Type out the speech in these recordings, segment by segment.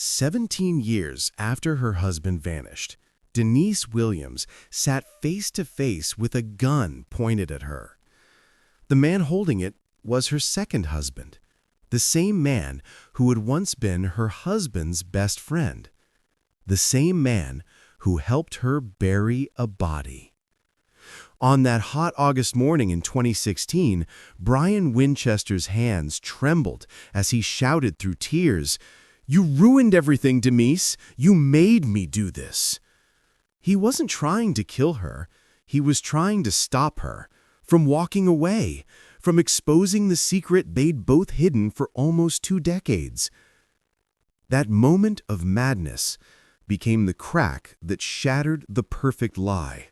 17 years after her husband vanished, Denise Williams sat face to face with a gun pointed at her. The man holding it was her second husband, the same man who had once been her husband's best friend, the same man who helped her bury a body. On that hot August morning in 2016, Brian Winchester's hands trembled as he shouted through tears, "You ruined everything, Denise! You made me do this!" He wasn't trying to kill her. He was trying to stop her from walking away, from exposing the secret they'd both hidden for almost 2 decades. That moment of madness became the crack that shattered the perfect lie.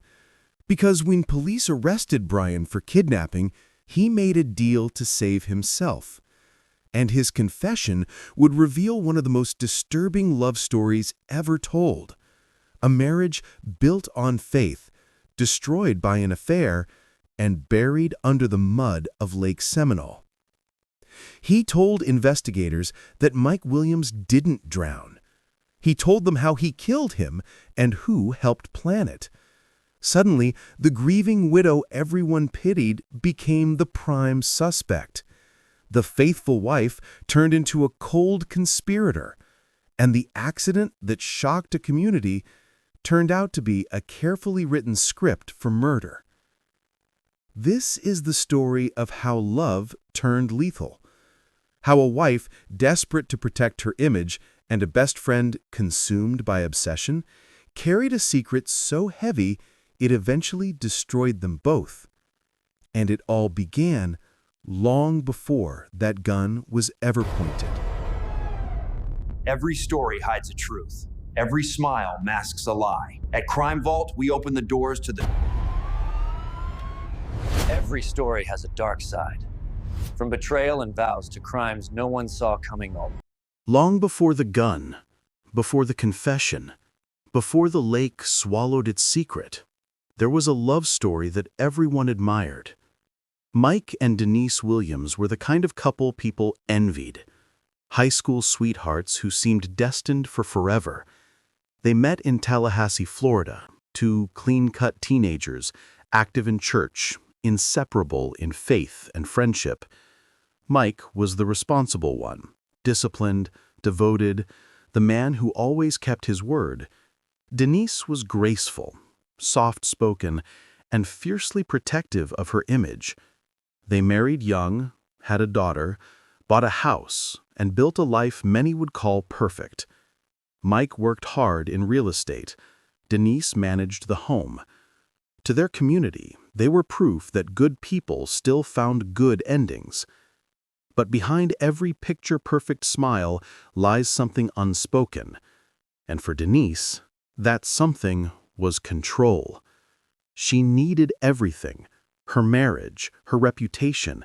Because when police arrested Brian for kidnapping, he made a deal to save himself. And his confession would reveal one of the most disturbing love stories ever told. A marriage built on faith, destroyed by an affair, and buried under the mud of Lake Seminole. He told investigators that Mike Williams didn't drown. He told them how he killed him and who helped plan it. Suddenly, the grieving widow everyone pitied became the prime suspect. The faithful wife turned into a cold conspirator, and the accident that shocked a community turned out to be a carefully written script for murder. This is the story of how love turned lethal, how a wife desperate to protect her image and a best friend consumed by obsession carried a secret so heavy it eventually destroyed them both. And it all began long before that gun was ever pointed. Every story hides a truth. Every smile masks a lie. At Crime Vault, we open the doors to the... Every story has a dark side. From betrayal and vows to crimes no one saw coming all. Long before the gun, before the confession, before the lake swallowed its secret, there was a love story that everyone admired. Mike and Denise Williams were the kind of couple people envied. High school sweethearts who seemed destined for forever. They met in Tallahassee, Florida, 2 clean-cut teenagers, active in church, inseparable in faith and friendship. Mike was the responsible one, disciplined, devoted, the man who always kept his word. Denise was graceful, soft-spoken, and fiercely protective of her image. They married young, had a daughter, bought a house, and built a life many would call perfect. Mike worked hard in real estate. Denise managed the home. To their community, they were proof that good people still found good endings. But behind every picture-perfect smile lies something unspoken. And for Denise, that something was control. She needed everything, her marriage, her reputation,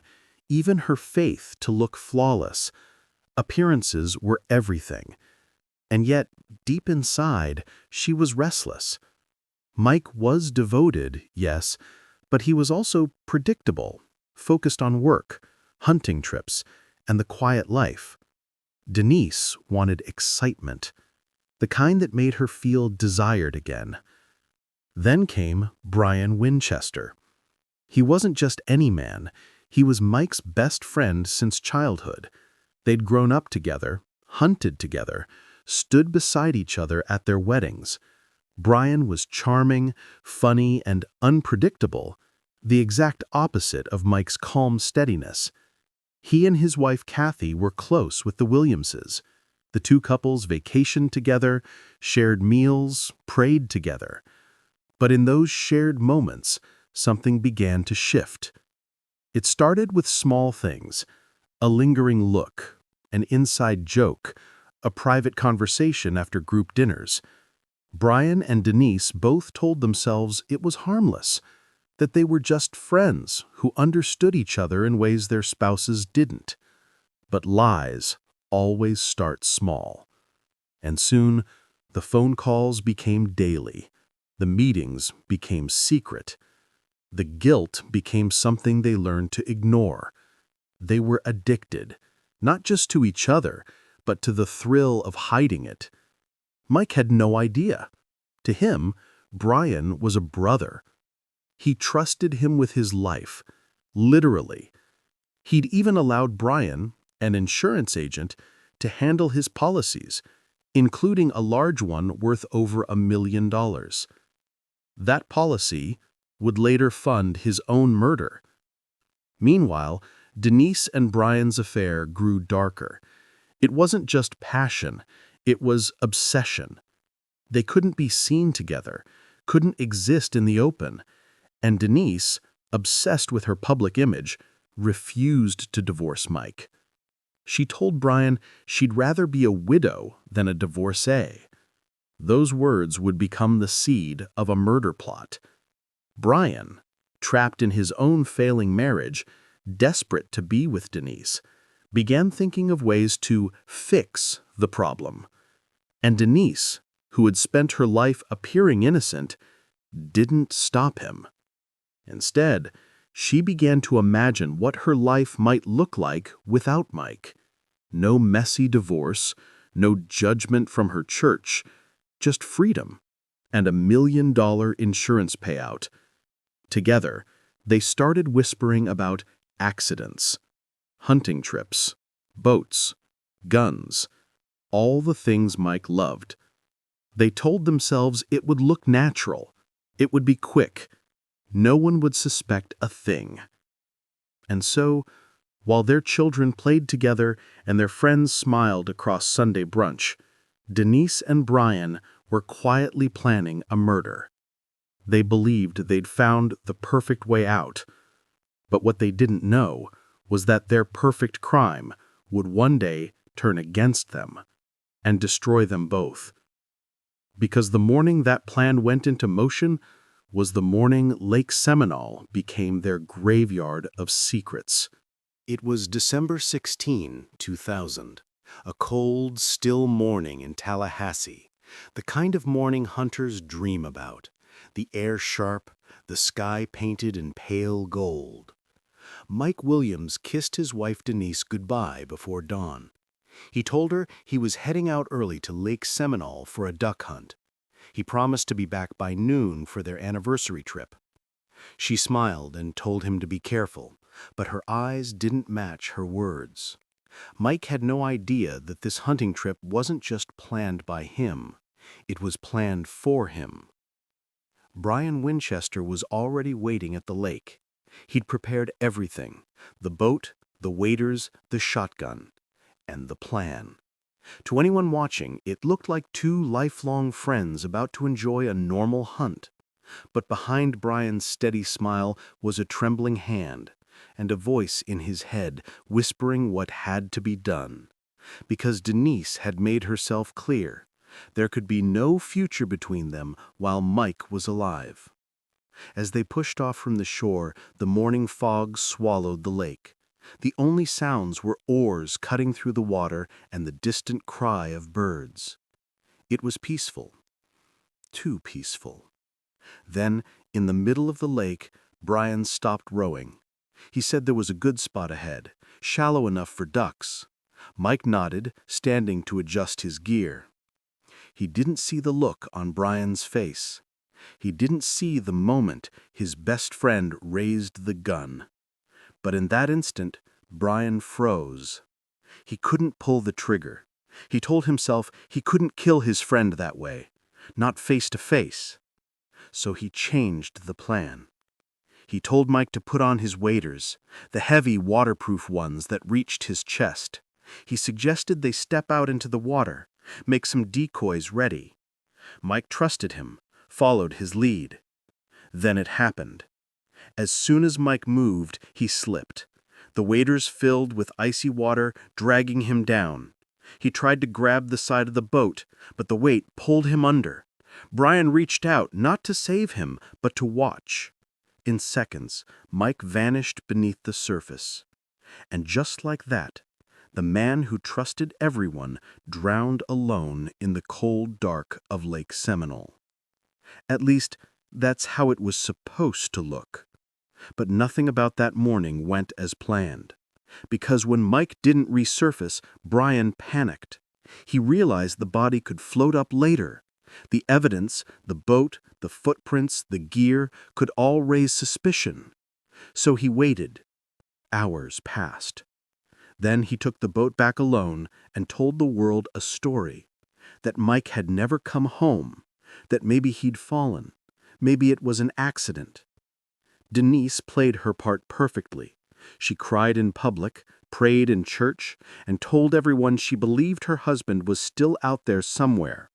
even her faith to look flawless. Appearances were everything. And yet, deep inside, she was restless. Mike was devoted, yes, but he was also predictable, focused on work, hunting trips, and the quiet life. Denise wanted excitement, the kind that made her feel desired again. Then came Brian Winchester. He wasn't just any man. He was Mike's best friend since childhood. They'd grown up together, hunted together, stood beside each other at their weddings. Brian was charming, funny, and unpredictable, the exact opposite of Mike's calm steadiness. He and his wife Kathy were close with the Williamses. The 2 couples vacationed together, shared meals, prayed together. But in those shared moments, something began to shift. It started with small things, a lingering look, an inside joke, a private conversation after group dinners. Brian and Denise both told themselves it was harmless, that they were just friends who understood each other in ways their spouses didn't. But lies always start small. And soon, the phone calls became daily. The meetings became secret. The guilt became something they learned to ignore. They were addicted, not just to each other, but to the thrill of hiding it. Mike had no idea. To him, Brian was a brother. He trusted him with his life, literally. He'd even allowed Brian, an insurance agent, to handle his policies, including a large one worth over $1 million. That policy would later fund his own murder. Meanwhile, Denise and Brian's affair grew darker. It wasn't just passion, it was obsession. They couldn't be seen together, couldn't exist in the open, and Denise, obsessed with her public image, refused to divorce Mike. She told Brian she'd rather be a widow than a divorcee. Those words would become the seed of a murder plot. Brian, trapped in his own failing marriage, desperate to be with Denise, began thinking of ways to fix the problem. And Denise, who had spent her life appearing innocent, didn't stop him. Instead, she began to imagine what her life might look like without Mike. No messy divorce, no judgment from her church, just freedom and $1 million insurance payout. Together, they started whispering about accidents, hunting trips, boats, guns, all the things Mike loved. They told themselves it would look natural, it would be quick, no one would suspect a thing. And so, while their children played together and their friends smiled across Sunday brunch, Denise and Brian were quietly planning a murder. They believed they'd found the perfect way out, but what they didn't know was that their perfect crime would one day turn against them and destroy them both. Because the morning that plan went into motion was the morning Lake Seminole became their graveyard of secrets. It was December 16, 2000, a cold, still morning in Tallahassee, the kind of morning hunters dream about, the air sharp, the sky painted in pale gold. Mike Williams kissed his wife Denise goodbye before dawn. He told her he was heading out early to Lake Seminole for a duck hunt. He promised to be back by noon for their anniversary trip. She smiled and told him to be careful, but her eyes didn't match her words. Mike had no idea that this hunting trip wasn't just planned by him, it was planned for him. Brian Winchester was already waiting at the lake. He'd prepared everything: the boat, the waders, the shotgun, and the plan. To anyone watching, it looked like two lifelong friends about to enjoy a normal hunt. But behind Brian's steady smile was a trembling hand, and a voice in his head whispering what had to be done. Because Denise had made herself clear, there could be no future between them while Mike was alive. As they pushed off from the shore, the morning fog swallowed the lake. The only sounds were oars cutting through the water and the distant cry of birds. It was peaceful. Too peaceful. Then, in the middle of the lake, Brian stopped rowing. He said there was a good spot ahead, shallow enough for ducks. Mike nodded, standing to adjust his gear. He didn't see the look on Brian's face. He didn't see the moment his best friend raised the gun. But in that instant, Brian froze. He couldn't pull the trigger. He told himself he couldn't kill his friend that way, not face to face. So he changed the plan. He told Mike to put on his waders, the heavy waterproof ones that reached his chest. He suggested they step out into the water, make some decoys ready. Mike trusted him, followed his lead. Then it happened. As soon as Mike moved, he slipped. The waders filled with icy water, dragging him down. He tried to grab the side of the boat, but the weight pulled him under. Brian reached out, not to save him, but to watch. In seconds, Mike vanished beneath the surface. And just like that, the man who trusted everyone drowned alone in the cold dark of Lake Seminole. At least, that's how it was supposed to look. But nothing about that morning went as planned. Because when Mike didn't resurface, Brian panicked. He realized the body could float up later. The evidence, the boat, the footprints, the gear, could all raise suspicion. So he waited. Hours passed. Then he took the boat back alone and told the world a story. That Mike had never come home, that maybe he'd fallen, maybe it was an accident. Denise played her part perfectly. She cried in public, prayed in church, and told everyone she believed her husband was still out there somewhere.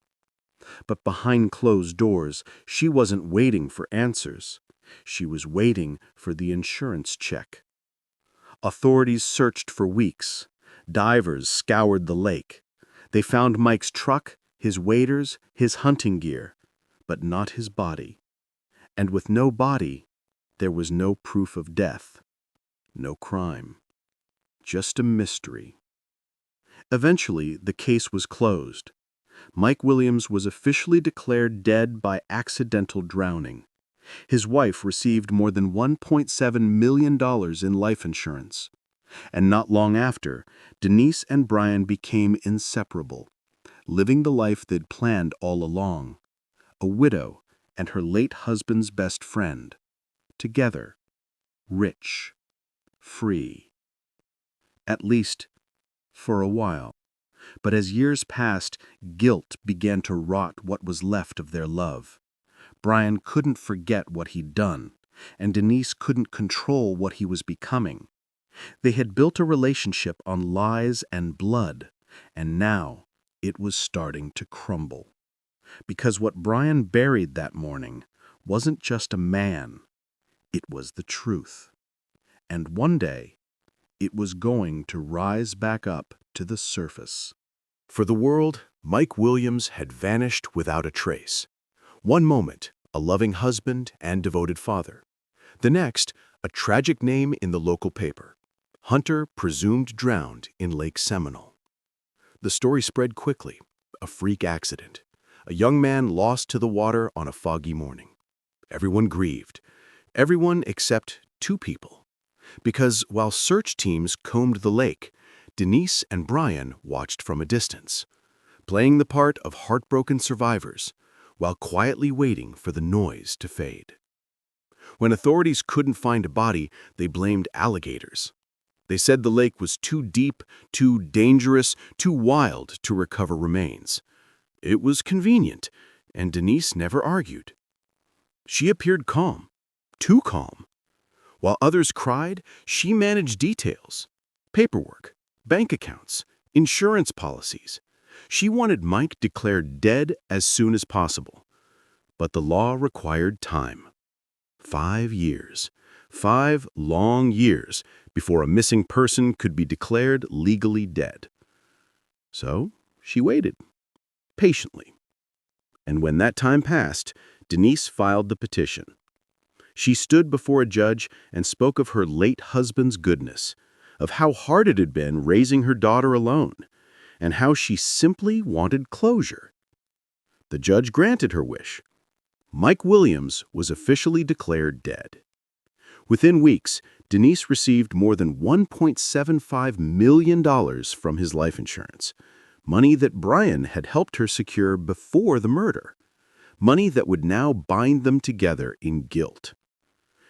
But behind closed doors, she wasn't waiting for answers. She was waiting for the insurance check. Authorities searched for weeks. Divers scoured the lake. They found Mike's truck, his waders, his hunting gear, but not his body. And with no body, there was no proof of death, no crime, just a mystery. Eventually, the case was closed. Mike Williams was officially declared dead by accidental drowning. His wife received more than $1.7 million in life insurance. And not long after, Denise and Brian became inseparable, living the life they'd planned all along. A widow and her late husband's best friend. Together, rich, free. At least, for a while. But as years passed, guilt began to rot what was left of their love. Brian couldn't forget what he'd done, and Denise couldn't control what he was becoming. They had built a relationship on lies and blood, and now it was starting to crumble. Because what Brian buried that morning wasn't just a man, it was the truth. And one day, it was going to rise back up to the surface. For the world, Mike Williams had vanished without a trace. One moment, a loving husband and devoted father. The next, a tragic name in the local paper. Hunter presumed drowned in Lake Seminole. The story spread quickly. A freak accident. A young man lost to the water on a foggy morning. Everyone grieved. Everyone except two people. Because while search teams combed the lake, Denise and Brian watched from a distance, playing the part of heartbroken survivors while quietly waiting for the noise to fade. When authorities couldn't find a body, they blamed alligators. They said the lake was too deep, too dangerous, too wild to recover remains. It was convenient, and Denise never argued. She appeared calm, too calm. While others cried, she managed details, paperwork, bank accounts, insurance policies. She wanted Mike declared dead as soon as possible. But the law required time. 5 years. 5 long years before a missing person could be declared legally dead. So she waited, patiently. And when that time passed, Denise filed the petition. She stood before a judge and spoke of her late husband's goodness, of how hard it had been raising her daughter alone, and how she simply wanted closure. The judge granted her wish. Mike Williams was officially declared dead. Within weeks, Denise received more than $1.75 million from his life insurance, money that Brian had helped her secure before the murder, money that would now bind them together in guilt.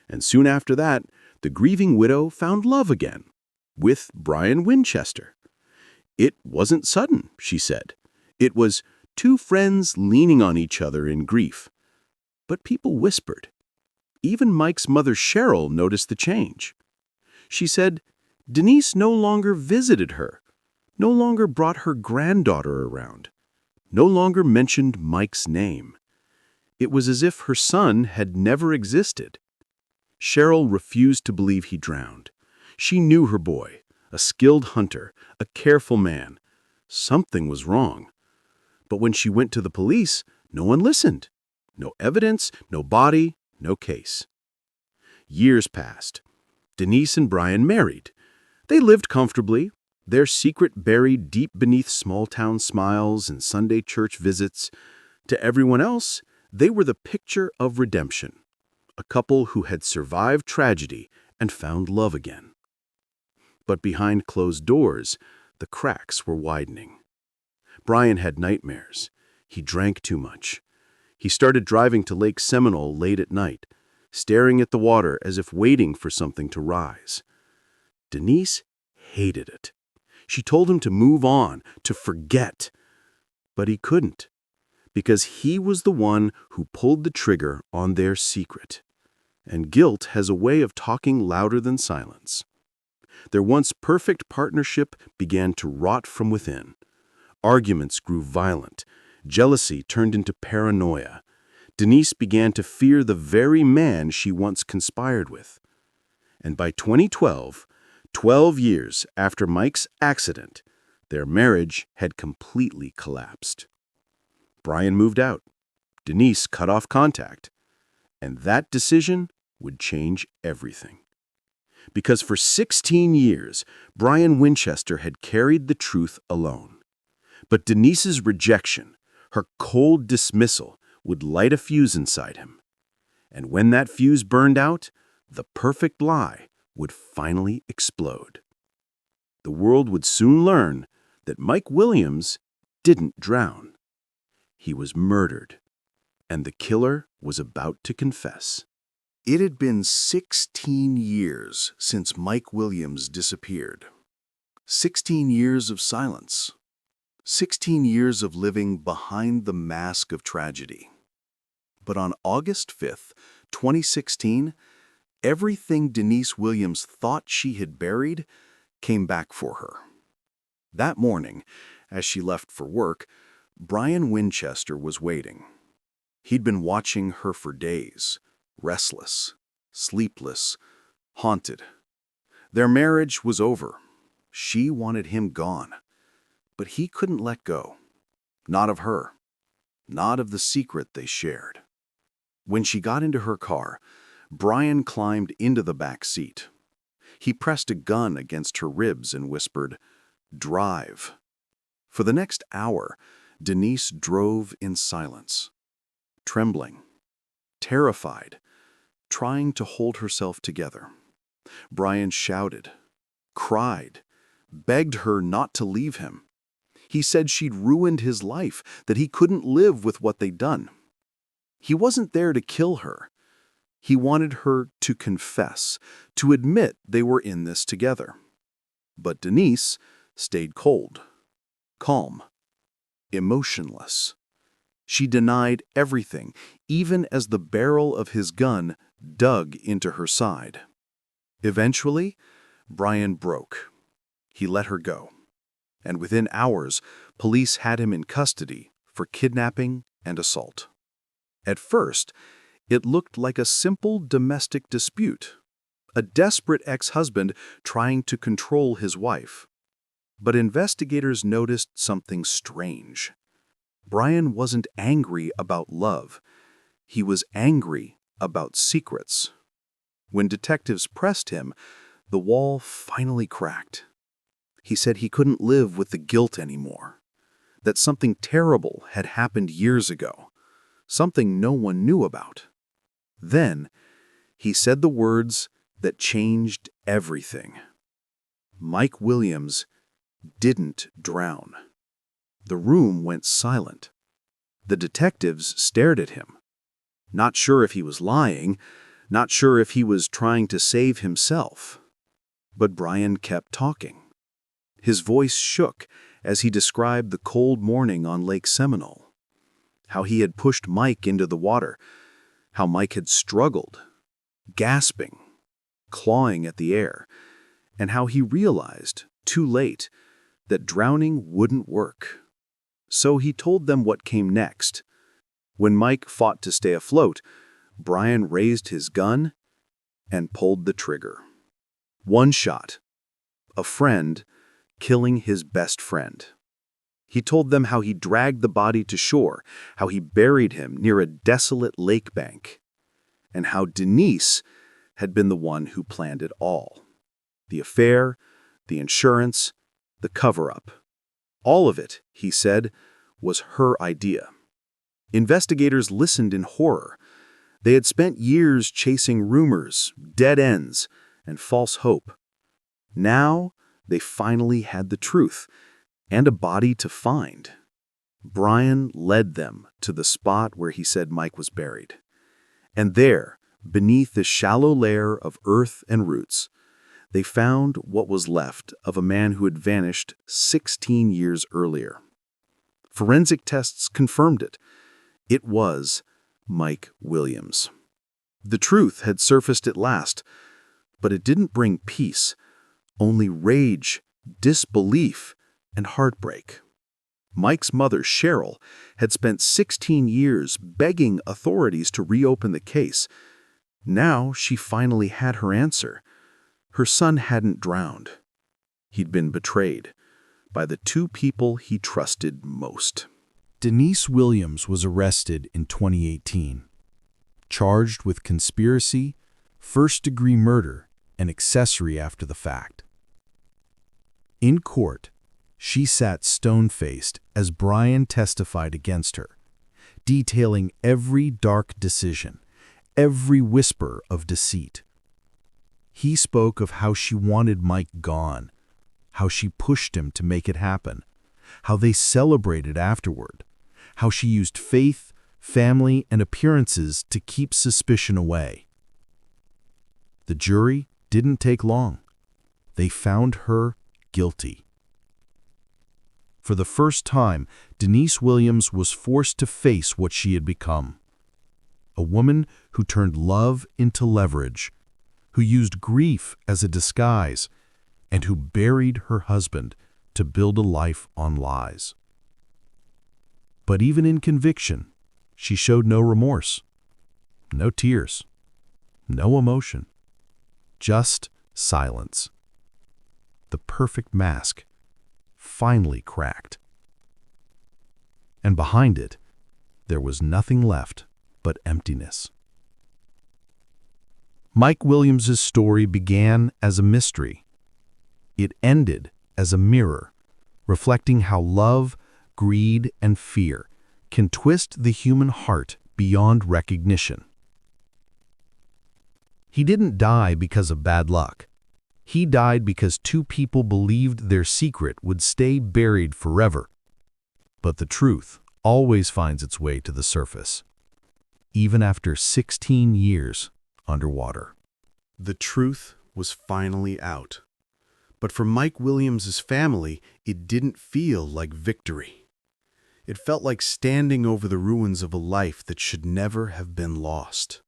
And soon after that, the grieving widow found love again, with Brian Winchester. It wasn't sudden, she said. It was two friends leaning on each other in grief. But people whispered. Even Mike's mother Cheryl noticed the change. She said Denise no longer visited her, no longer brought her granddaughter around, no longer mentioned Mike's name. It was as if her son had never existed. Cheryl refused to believe he drowned. She knew her boy, a skilled hunter, a careful man. Something was wrong. But when she went to the police, no one listened. No evidence, no body, no case. Years passed. Denise and Brian married. They lived comfortably, their secret buried deep beneath small-town smiles and Sunday church visits. To everyone else, they were the picture of redemption. A couple who had survived tragedy and found love again. But behind closed doors, the cracks were widening. Brian had nightmares. He drank too much. He started driving to Lake Seminole late at night, staring at the water as if waiting for something to rise. Denise hated it. She told him to move on, to forget. But he couldn't, because he was the one who pulled the trigger on their secret. And guilt has a way of talking louder than silence. Their once perfect partnership began to rot from within. Arguments grew violent. Jealousy turned into paranoia. Denise began to fear the very man she once conspired with. And by 2012, 12 years after Mike's accident, their marriage had completely collapsed. Brian moved out. Denise cut off contact. And that decision would change everything. Because for 16 years, Brian Winchester had carried the truth alone. But Denise's rejection, her cold dismissal, would light a fuse inside him. And when that fuse burned out, the perfect lie would finally explode. The world would soon learn that Mike Williams didn't drown. He was murdered, and the killer was about to confess. It had been 16 years since Mike Williams disappeared. 16 years of silence. 16 years of living behind the mask of tragedy. But on August 5th, 2016, everything Denise Williams thought she had buried came back for her. That morning, as she left for work, Brian Winchester was waiting. He'd been watching her for days, restless, sleepless, haunted. Their marriage was over. She wanted him gone. But he couldn't let go. Not of her. Not of the secret they shared. When she got into her car, Brian climbed into the back seat. He pressed a gun against her ribs and whispered, "Drive." For the next hour, Denise drove in silence, trembling, terrified, trying to hold herself together. Brian shouted, cried, begged her not to leave him. He said she'd ruined his life, that he couldn't live with what they'd done. He wasn't there to kill her. He wanted her to confess, to admit they were in this together. But Denise stayed cold, calm, emotionless. She denied everything, even as the barrel of his gun dug into her side. Eventually, Brian broke. He let her go. And within hours, police had him in custody for kidnapping and assault. At first, it looked like a simple domestic dispute, a desperate ex-husband trying to control his wife. But investigators noticed something strange. Brian wasn't angry about love. He was angry about secrets. When detectives pressed him, the wall finally cracked. He said he couldn't live with the guilt anymore, that something terrible had happened years ago, something no one knew about. Then, he said the words that changed everything. Mike Williams didn't drown. The room went silent. The detectives stared at him, not sure if he was lying, not sure if he was trying to save himself. But Brian kept talking. His voice shook as he described the cold morning on Lake Seminole, how he had pushed Mike into the water, how Mike had struggled, gasping, clawing at the air, and how he realized, too late, that drowning wouldn't work. So he told them what came next. When Mike fought to stay afloat, Brian raised his gun and pulled the trigger. One shot. A friend killing his best friend. He told them how he dragged the body to shore, how he buried him near a desolate lake bank, and how Denise had been the one who planned it all. The affair, the insurance, the cover-up. All of it, he said, was her idea. Investigators listened in horror. They had spent years chasing rumors, dead ends, and false hope. Now, they finally had the truth, and a body to find. Brian led them to the spot where he said Mike was buried. And there, beneath the shallow layer of earth and roots, they found what was left of a man who had vanished 16 years earlier. Forensic tests confirmed it. It was Mike Williams. The truth had surfaced at last, but it didn't bring peace, only rage, disbelief, and heartbreak. Mike's mother, Cheryl, had spent 16 years begging authorities to reopen the case. Now she finally had her answer. Her son hadn't drowned. He'd been betrayed by the two people he trusted most. Denise Williams was arrested in 2018, charged with conspiracy, first-degree murder, and accessory after the fact. In court, she sat stone-faced as Brian testified against her, detailing every dark decision, every whisper of deceit. He spoke of how she wanted Mike gone, how she pushed him to make it happen, how they celebrated afterward, how she used faith, family, and appearances to keep suspicion away. The jury didn't take long. They found her guilty. For the first time, Denise Williams was forced to face what she had become. A woman who turned love into leverage, who used grief as a disguise, and who buried her husband to build a life on lies. But even in conviction, she showed no remorse, no tears, no emotion, just silence. The perfect mask finally cracked. And behind it, there was nothing left but emptiness. Mike Williams's story began as a mystery. It ended as a mirror, reflecting how love, greed, and fear can twist the human heart beyond recognition. He didn't die because of bad luck. He died because two people believed their secret would stay buried forever. But the truth always finds its way to the surface, even after 16 years underwater. The truth was finally out. But for Mike Williams's family, it didn't feel like victory. It felt like standing over the ruins of a life that should never have been lost.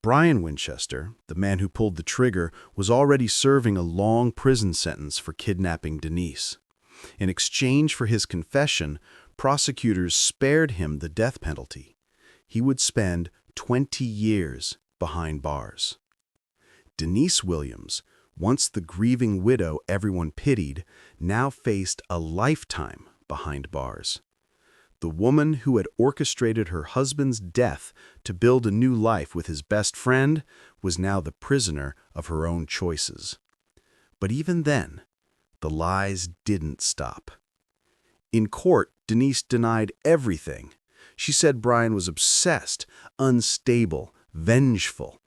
Brian Winchester, the man who pulled the trigger, was already serving a long prison sentence for kidnapping Denise. In exchange for his confession, prosecutors spared him the death penalty. He would spend 20 years behind bars. Denise Williams, once the grieving widow everyone pitied, now faced a lifetime behind bars. The woman who had orchestrated her husband's death to build a new life with his best friend was now the prisoner of her own choices. But even then, the lies didn't stop. In court, Denise denied everything. She said Brian was obsessed, unstable, vengeful.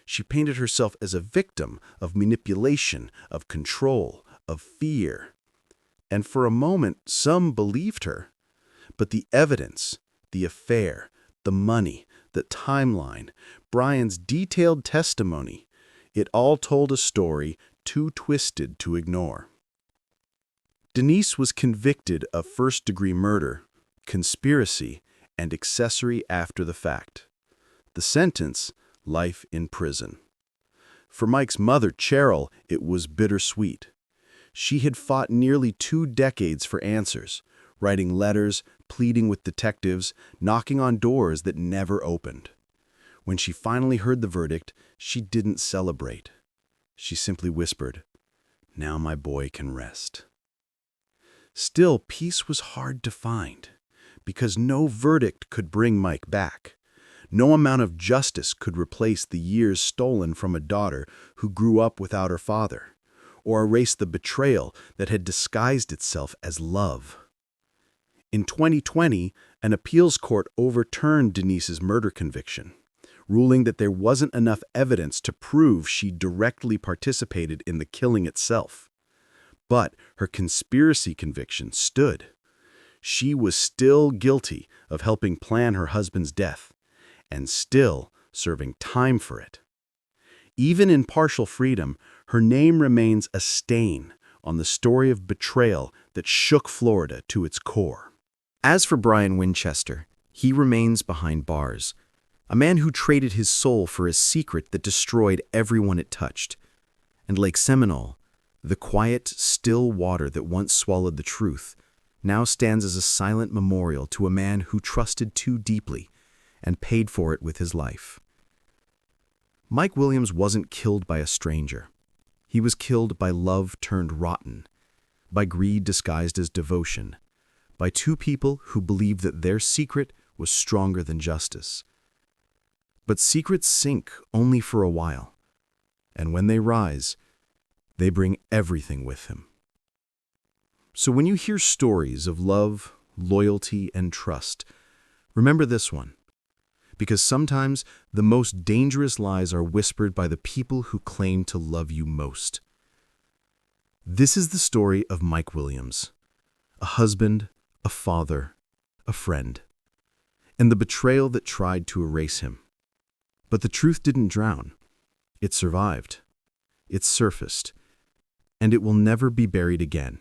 She painted herself as a victim of manipulation, of control, of fear. And for a moment, some believed her. But the evidence, the affair, the money, the timeline, Brian's detailed testimony, it all told a story too twisted to ignore. Denise was convicted of first-degree murder, conspiracy, and accessory after the fact. The sentence, life in prison. For Mike's mother, Cheryl, it was bittersweet. She had fought nearly 2 decades for answers, writing letters, pleading with detectives, knocking on doors that never opened. When she finally heard the verdict, she didn't celebrate. She simply whispered, "Now my boy can rest." Still, peace was hard to find, because no verdict could bring Mike back. No amount of justice could replace the years stolen from a daughter who grew up without her father, or erase the betrayal that had disguised itself as love. In 2020, an appeals court overturned Denise's murder conviction, ruling that there wasn't enough evidence to prove she directly participated in the killing itself. But her conspiracy conviction stood. She was still guilty of helping plan her husband's death, and still serving time for it. Even in partial freedom, her name remains a stain on the story of betrayal that shook Florida to its core. As for Brian Winchester, he remains behind bars, a man who traded his soul for a secret that destroyed everyone it touched. And Lake Seminole, the quiet, still water that once swallowed the truth, now stands as a silent memorial to a man who trusted too deeply and paid for it with his life. Mike Williams wasn't killed by a stranger. He was killed by love turned rotten, by greed disguised as devotion, by two people who believed that their secret was stronger than justice. But secrets sink only for a while, and when they rise, they bring everything with them. So when you hear stories of love, loyalty, and trust, remember this one. Because sometimes the most dangerous lies are whispered by the people who claim to love you most. This is the story of Mike Williams, a husband, a father, a friend, and the betrayal that tried to erase him. But the truth didn't drown. It survived. It surfaced. And it will never be buried again.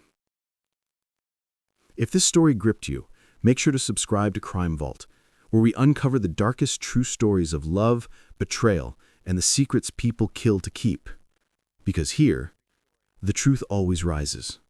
If this story gripped you, make sure to subscribe to Crime Vault, where we uncover the darkest true stories of love, betrayal, and the secrets people kill to keep. Because here, the truth always rises.